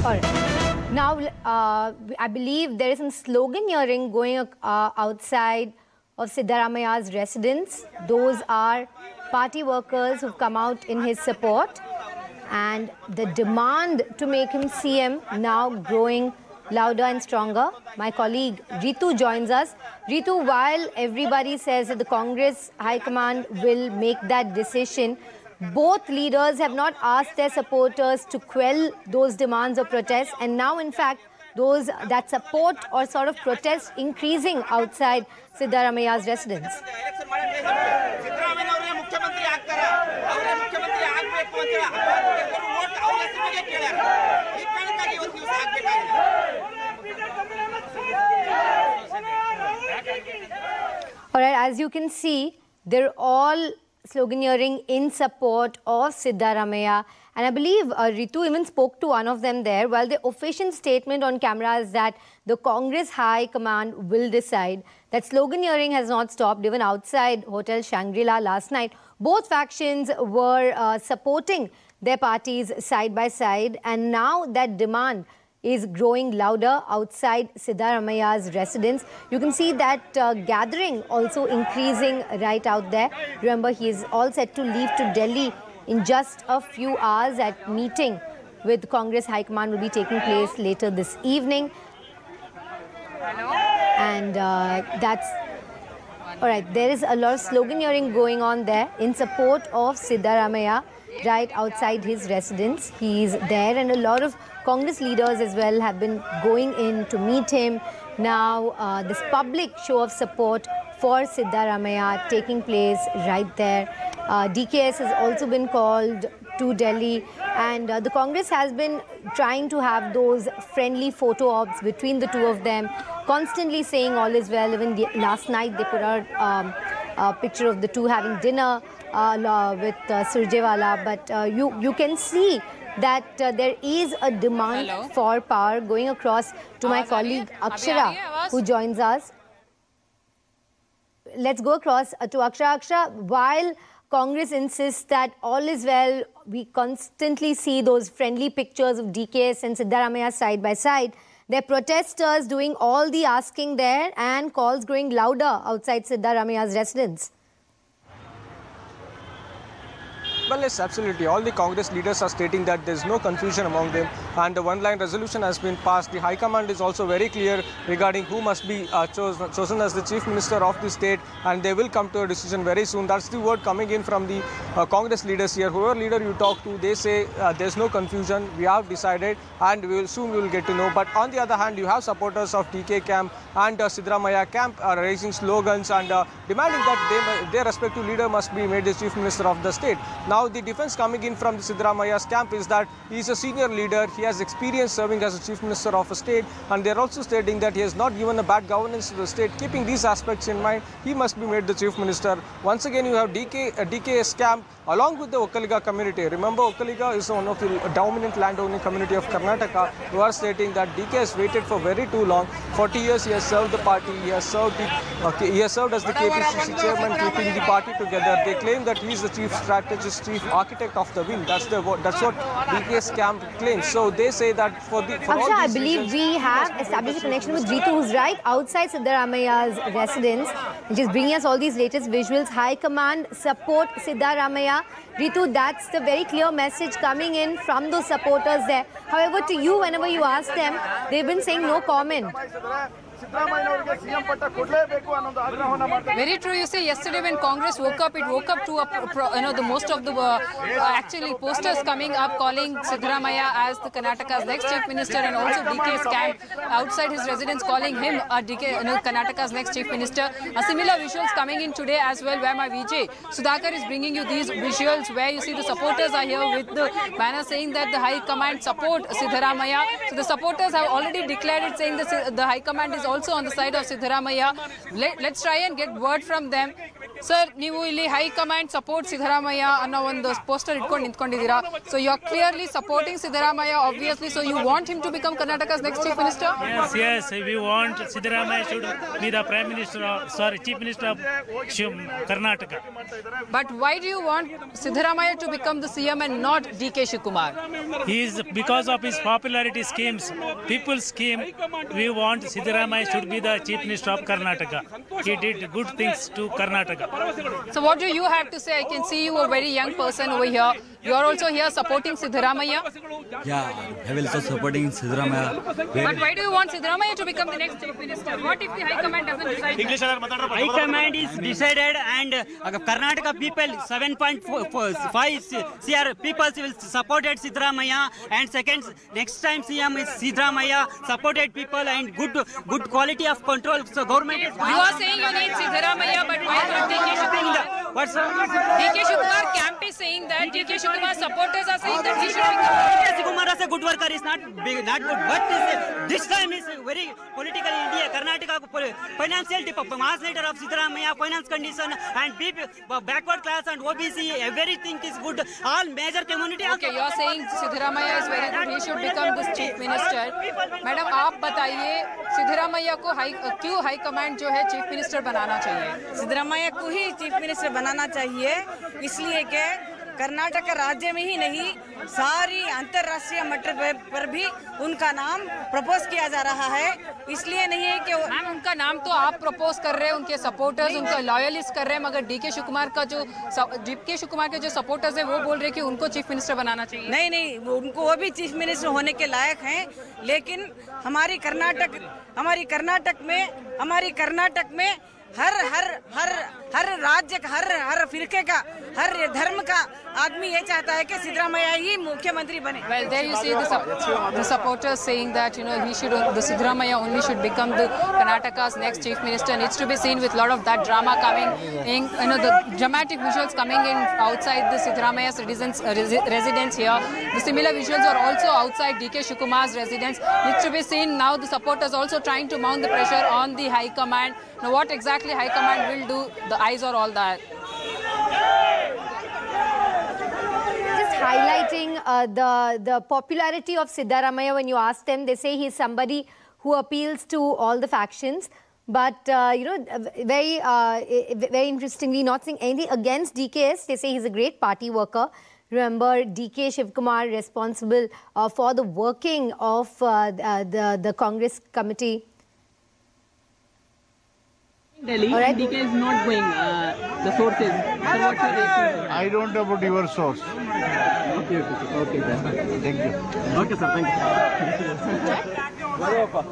All right. Now, I believe there is some sloganeering going outside of Siddaramaiah's residence. Those are party workers who've come out in his support. And the demand to make him CM now growing louder and stronger. My colleague Ritu joins us. Ritu, while everybody says that the Congress High Command will make that decision, both leaders have not asked their supporters to quell those demands or protests, and now in fact that support or sort of protest increasing outside Siddaramaiah's residence. All right, as you can see, they're all sloganeering in support of Siddaramaiah. And I believe Ritu even spoke to one of them there. While the official statement on camera is that the Congress High Command will decide, that sloganeering has not stopped. Even outside Hotel Shangri-La last night, both factions were supporting their parties side by side. And now that demand is growing louder outside Siddaramaiah's residence. You can see that gathering also increasing right out there. Remember, he is all set to leave to Delhi in just a few hours. At meeting with Congress High Command will be taking place later this evening. And that's all right. There is a lot of sloganeering going on there in support of Siddaramaiah right outside his residence. He's there, and a lot of Congress leaders as well have been going in to meet him. Now, this public show of support for Siddaramaiah taking place right there. DKS has also been called to Delhi, and the Congress has been trying to have those friendly photo ops between the two of them, constantly saying all is well. Even last night they put out a picture of the two having dinner with Surjewala, but you can see that there is a demand for power. Going across to my colleague Akshara, who joins us. Let's go across to Akshara. Akshara, while Congress insists that all is well, we constantly see those friendly pictures of DKS and Siddaramaiah side by side. There are protesters doing all the asking there, and calls growing louder outside Siddaramaiah's residence. Well, yes, absolutely. All the Congress leaders are stating that there is no confusion among them, and the one-line resolution has been passed. The High Command is also very clear regarding who must be chosen as the Chief Minister of the state, and they will come to a decision very soon. That's the word coming in from the Congress leaders here. Whoever leader you talk to, they say there's no confusion. We have decided, and we will get to know. But on the other hand, you have supporters of DK camp and Siddaramaiah camp raising slogans and demanding that their respective leader must be made the Chief Minister of the state. Now, the defense coming in from the Siddaramaiah's camp is that he is a senior leader, he has experience serving as a Chief Minister of a state, and they are also stating that he has not given a bad governance to the state. Keeping these aspects in mind, he must be made the Chief Minister. Once again, you have DK's camp along with the Okkaliga community. Remember, Okkaliga is one of the dominant landowning community of Karnataka, who are stating that DK has waited for very too long. 40 years he has served the party, he has served as the KPCC chairman, keeping the party together. They claim that he is the chief strategist, chief architect of the win. That's what DK's camp claims. So they say that for all I believe we have established a connection with Ritu, who's right outside Siddaramaiah's residence, which is bringing us all these latest visuals. High Command support Siddaramaiah. Ritu, that's the very clear message coming in from those supporters there. However, to you, whenever you ask them, they've been saying no comment. Very true. You see, yesterday when Congress woke up, it woke up to the most of the actually posters coming up calling Siddaramaiah as the Karnataka's next Chief Minister, and also DK's camp outside his residence calling him Karnataka's next Chief Minister. A similar visuals coming in today as well, where my VJ Sudhakar is bringing you these visuals where you see the supporters are here with the banner saying that the High Command support Siddaramaiah. So the supporters have already declared it, saying that the High Command is also on the side of Siddaramaiah. Let's try and get word from them. Sir, ನೀವು ಇಲ್ಲಿ high command support Siddaramaiah ಅನ್ನೋ ಒಂದು poster ಇಟ್ಕೊಂಡು ನಿಂತ್ಕೊಂಡಿದ್ದೀರಾ. So you are clearly supporting Siddaramaiah, obviously. So you want him to become Karnataka's next chief minister? Yes, we want Siddaramaiah should be the prime minister, chief minister of Karnataka. But why do you want Siddaramaiah to become the CM and not DK Shivakumar? He is because of his popularity schemes, people's scheme. We want Siddaramaiah should be the chief minister of Karnataka. He did good things to Karnataka. So what do you have to say? I can see you a very young person over here. You are also here supporting Siddaramaiah. Yeah, I will also supporting Siddaramaiah. But why do you want Siddaramaiah to become the next chief minister? What if the High Command doesn't decide that? High Command is decided, and Karnataka people 7.5 CR people will supported Siddaramaiah, and second next time CM is Siddaramaiah supported people and good quality of control. So government is. You are saying you need Siddaramaiah, but why not DK Shivakumar? What's DK Shivakumar camp is saying that DK Shivakumar supporters are saying that he should become. Shivakumar as a good worker is not good, but this time is very political in India. Karnataka financial mass leader of Siddaramaiah, finance condition and backward class and OBC, everything is good. All major community. Okay, you are saying Siddaramaiah is very good. He should become this chief minister. Madam, आप बताइए सिद्धरामैया को क्यों high command जो है chief minister बनाना चाहिए? सिद्धरामैया को ही chief minister बनाना चाहिए, इसलिए कि कर्नाटक राज्य में ही नहीं सारी अंतर्राष्ट्रीय मट्ट पर भी उनका नाम प्रपोज किया जा रहा है. इसलिए नहीं है कि मैम उनका नाम तो आप प्रपोज कर रहे हैं, उनके सपोर्टर्स उनका लॉयलिस्ट कर रहे हैं, मगर डीके शिवकुमार के जो सपोर्टर्स है वो बोल रहे हैं कि उनको चीफ मिनिस्टर बनाना चाहिए. नहीं, उनको वो भी चीफ मिनिस्टर होने के लायक हैं, लेकिन हमारी कर्नाटक में हर राज्य का हर फिरके का हर धर्म का आदमी ये चाहता है कि सिद्धरामैया ही मुख्यमंत्री बने. Well, there you see the supporters saying that the Siddaramaiah only should become the Karnataka's next chief minister. Needs to be seen with a lot of that drama coming in, the dramatic visuals coming in outside the Siddaramaiah's residence here. The similar visuals are also outside DK Shivakumar's residence. Needs to be seen now. The supporters also trying to mount the pressure on the High Command. Now, what exactly High Command will do? The eyes are all that. Just highlighting the popularity of Siddaramaiah. When you ask them, they say he's somebody who appeals to all the factions. But very interestingly, not saying anything against DKS. They say he's a great party worker. Remember, DK Shivakumar responsible for the working of the Congress committee. Delhi, right. DK is not going, the sources. So what's your reaction? I don't know about your source. Okay, sir. Thank you. Okay, sir, thank you.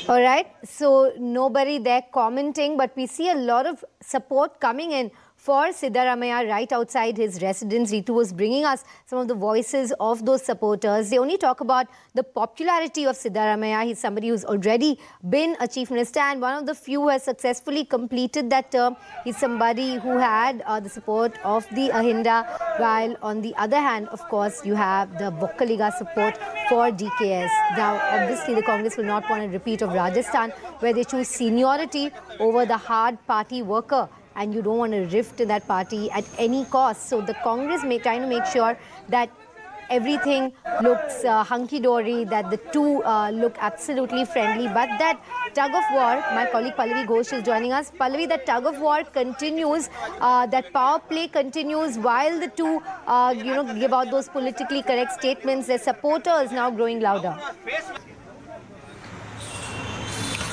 All right, so nobody there commenting, but we see a lot of support coming in for Siddaramaiah right outside his residence. Ritu was bringing us some of the voices of those supporters. They only talk about the popularity of Siddaramaiah. He's somebody who's already been a chief minister and one of the few who has successfully completed that term. He's somebody who had the support of the Ahinda, while on the other hand, of course, you have the Bokkaliga support for DKS. Now, obviously, the Congress will not want a repeat of Rajasthan, where they choose seniority over the hard party worker. And you don't want to rift in that party at any cost. So the Congress trying to make sure that everything looks hunky-dory, that the two look absolutely friendly. But that tug of war, my colleague Pallavi Ghosh is joining us. Pallavi, that tug of war continues, that power play continues while the two, give out those politically correct statements. Their supporters now growing louder.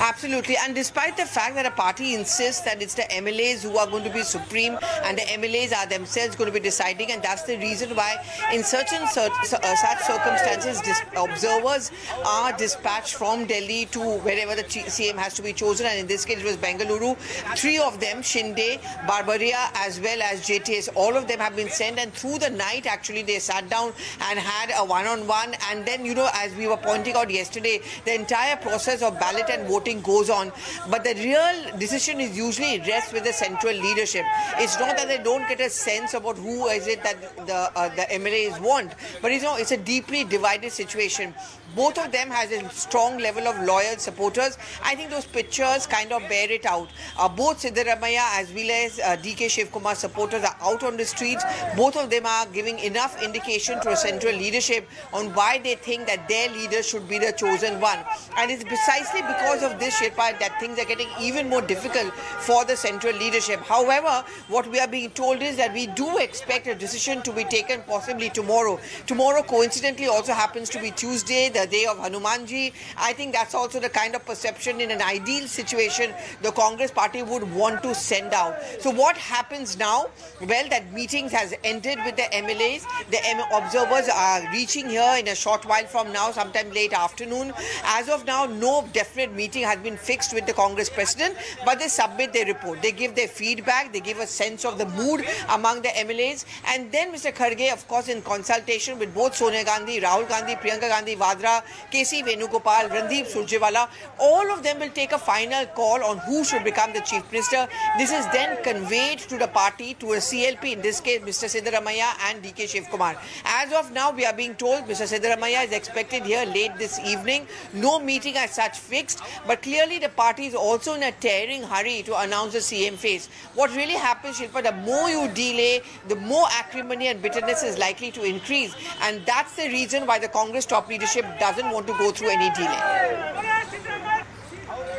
Absolutely, and despite the fact that a party insists that it's the MLAs who are going to be supreme and the MLAs are themselves going to be deciding, and that's the reason why in such circumstances observers are dispatched from Delhi to wherever the CM has to be chosen, and in this case it was Bengaluru. Three of them, Shinde, Barbaria as well as JTS, all of them have been sent, and through the night actually they sat down and had a one-on-one, and then as we were pointing out yesterday, the entire process of ballot and voting voting goes on. But the real decision is usually rests with the central leadership. It's not that they don't get a sense about who is it that the MLAs want, but it's a deeply divided situation. Both of them has a strong level of loyal supporters. I think those pictures kind of bear it out. Both Siddaramaiah as well as DK Shivakumar supporters are out on the streets. Both of them are giving enough indication to a central leadership on why they think that their leader should be the chosen one. And it's precisely because of this, Shilpa, that things are getting even more difficult for the central leadership. However, what we are being told is that we do expect a decision to be taken possibly tomorrow. Tomorrow, coincidentally, also happens to be Tuesday, the day of Hanumanji. I think that's also the kind of perception in an ideal situation the Congress party would want to send out. So what happens now? Well, that meetings has ended with the MLAs. The observers are reaching here in a short while from now, sometime late afternoon. As of now, no definite meeting has been fixed with the Congress president, but they submit their report. They give their feedback. They give a sense of the mood among the MLAs. And then Mr. Kharge, of course, in consultation with both Sonia Gandhi, Rahul Gandhi, Priyanka Gandhi Vadra, KC Venugopal, Randeep Surjewala, all of them will take a final call on who should become the chief minister. This is then conveyed to the party, to a CLP, in this case Mr. Siddaramaiah and DK Shivakumar. As of now, we are being told Mr. Siddaramaiah is expected here late this evening. No meeting as such fixed, but clearly the party is also in a tearing hurry to announce the CM face. What really happens, Shilpa, the more you delay, the more acrimony and bitterness is likely to increase. And that's the reason why the Congress top leadership doesn't want to go through any delay.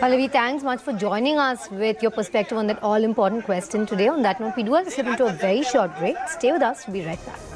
Pallavi, thanks much for joining us with your perspective on that all-important question today. On that note, we do have to slip into a very short break. Stay with us. We'll be right back.